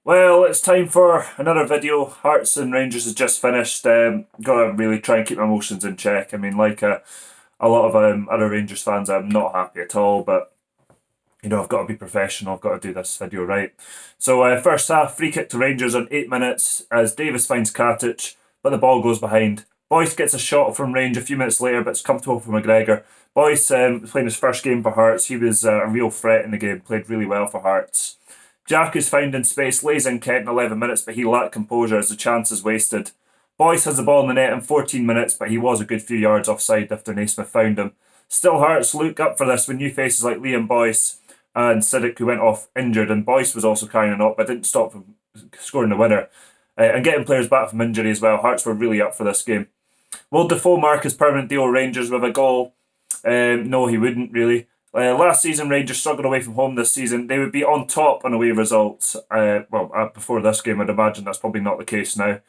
Well, it's time for another video. Hearts and Rangers has just finished. Gotta really try and keep my emotions in check. I mean, like a lot of other Rangers fans, I'm not happy at all, but I've got to be professional. I've got to do this video right. So, first half, free kick to Rangers on 8 minutes as Davis finds Katic, but the ball goes behind. Boyce gets a shot from range a few minutes later, but it's comfortable for McGregor. Boyce playing his first game for Hearts. He was a real threat in the game, played really well for Hearts. Jack is found in space, lays in Kent in 11 minutes, but he lacked composure as the chance is wasted. Boyce has the ball in the net in 14 minutes, but he was a good few yards offside after Naismith found him. Still, Hearts look up for this with new faces like Liam Boyce and Sidic, who went off injured, and Boyce was also carrying it up, but didn't stop from scoring the winner. And getting players back from injury as well. Hearts were really up for this game. Will Defoe mark his permanent deal with Rangers with a goal? No, he wouldn't really. Last season, Rangers struggled away from home this season. They would be on top on away results. Before this game, I'd imagine that's probably not the case now.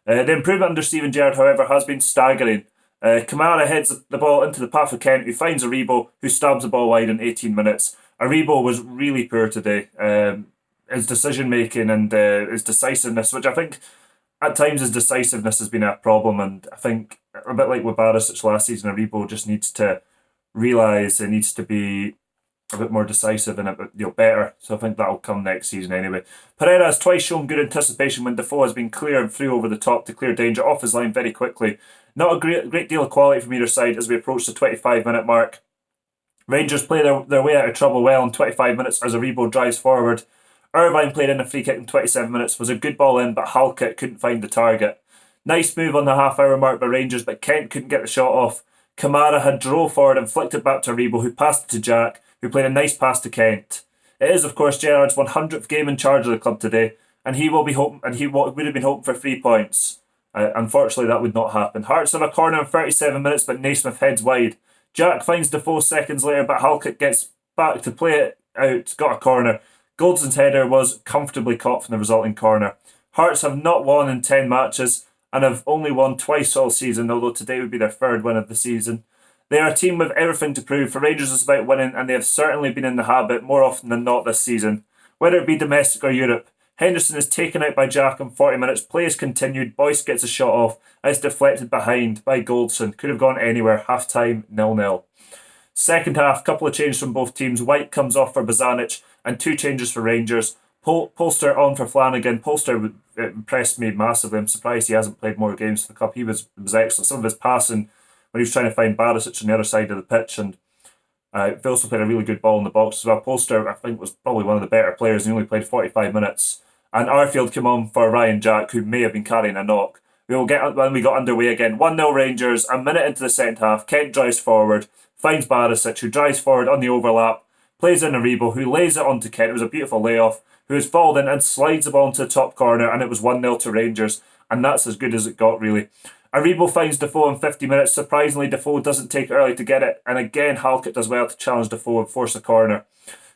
The improvement under Steven Gerrard, however, has been staggering. Kamara heads the ball into the path of Kent, who finds Aribo, who stabs the ball wide in 18 minutes. Aribo was really poor today. His decision making and his decisiveness, which I think at times his decisiveness has been a problem, and I think a bit like with Barisic last season, Aribo just needs to realise it needs to be a bit more decisive and a bit better. So I think that'll come next season anyway. Pereira has twice shown good anticipation when Defoe has been clear and through over the top to clear danger off his line very quickly. Not a great deal of quality from either side as we approach the 25-minute mark. Rangers play their way out of trouble well in 25 minutes as Aribo drives forward. Irvine played in a free kick in 27 minutes, was a good ball in, but Halkett couldn't find the target. Nice move on the half-hour mark by Rangers, but Kent couldn't get the shot off. Kamara had drove forward and flicked it back to Aribo, who passed it to Jack, who played a nice pass to Kent. It is, of course, Gerrard's 100th game in charge of the club today, and he would have been hoping for 3 points. Unfortunately, that would not happen. Hearts have a corner in 37 minutes, but Naismith heads wide. Jack finds Defoe seconds later, but Halkett gets back to play it out, got a corner. Goldson's header was comfortably caught from the resulting corner. Hearts have not won in 10 matches and have only won twice all season, although today would be their third win of the season. They are a team with everything to prove. For Rangers, it's about winning, and they have certainly been in the habit more often than not this season. Whether it be domestic or Europe, Henderson is taken out by Jack in 40 minutes. Play is continued. Boyce gets a shot off. It's deflected behind by Goldson. Could have gone anywhere. Half time, 0-0. Second half, couple of changes from both teams. White comes off for Bozanic and 2 changes for Rangers. Polster on for Flanagan. Polster impressed me massively. I'm surprised he hasn't played more games for the club. He was excellent. Some of his passing when he was trying to find Barisic on the other side of the pitch, and he also played a really good ball in the box as well. Polster, I think, was probably one of the better players. He only played 45 minutes. And Arfield came on for Ryan Jack, who may have been carrying a knock. We got underway again. 1-0 Rangers. A minute into the second half, Kent drives forward, finds Barisic, who drives forward on the overlap, plays in Aribo, who lays it onto Kent. It was a beautiful layoff, who has fouled in and slides the ball into the top corner, and it was 1-0 to Rangers, and that's as good as it got, really. Aribo finds Defoe in 50 minutes. Surprisingly, Defoe doesn't take it early to get it, and again, Halkett does well to challenge Defoe and force a corner.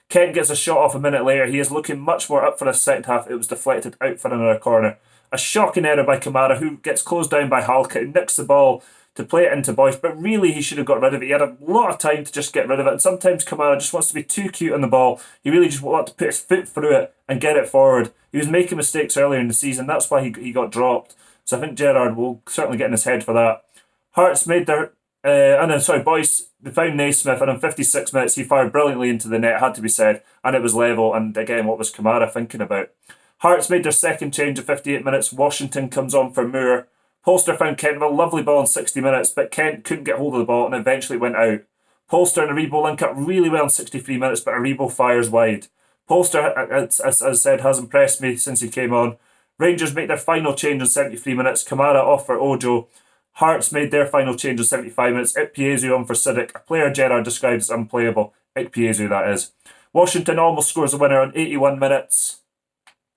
Kent gets a shot off a minute later. He is looking much more up for the second half. It was deflected out for another corner. A shocking error by Kamara, who gets closed down by Halkett and nicks the ball to play it into Boyce, but really he should have got rid of it. He had a lot of time to just get rid of it, and sometimes Kamara just wants to be too cute on the ball. He really just wants to put his foot through it and get it forward. He was making mistakes earlier in the season. That's why he got dropped. So I think Gerrard will certainly get in his head for that. Hearts made their... Boyce, they found Naismith, and in 56 minutes he fired brilliantly into the net, had to be said, and it was level. And again, what was Kamara thinking about? Hearts made their second change at 58 minutes. Washington comes on for Moore. Polster found Kent with a lovely ball in 60 minutes, but Kent couldn't get hold of the ball and eventually went out. Polster and Aribo link up really well in 63 minutes, but Aribo fires wide. Polster, as I said, has impressed me since he came on. Rangers make their final change in 73 minutes. Kamara off for Ojo. Hearts made their final change in 75 minutes. Ikpeazu on for Sidic, a player Gerrard describes as unplayable. Ikpeazu, that is. Washington almost scores the winner on 81 minutes.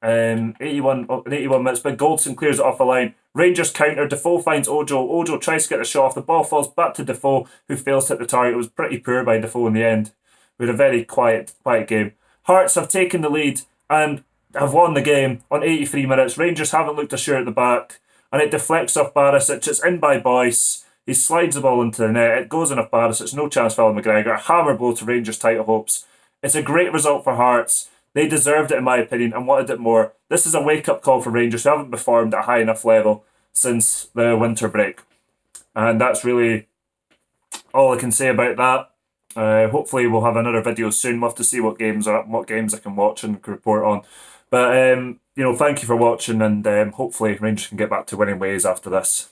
81 minutes, but Goldson clears it off the line. Rangers counter. Defoe finds Ojo. Ojo tries to get the shot off. The ball falls back to Defoe, who fails to hit the target. It was pretty poor by Defoe in the end. We had a very quiet game. Hearts have taken the lead and have won the game on 83 minutes. Rangers haven't looked assured at the back, and it deflects off Barisic. It's in by Boyce. He slides the ball into the net. It goes in off Barisic. No chance for Alan McGregor. A hammer blow to Rangers' title hopes. It's a great result for Hearts. They deserved it, in my opinion, and wanted it more. This is a wake up call for Rangers who haven't performed at a high enough level since the winter break. And that's really all I can say about that. Hopefully, we'll have another video soon. We'll have to see what games I can watch and report on. But thank you for watching, and hopefully Rangers can get back to winning ways after this.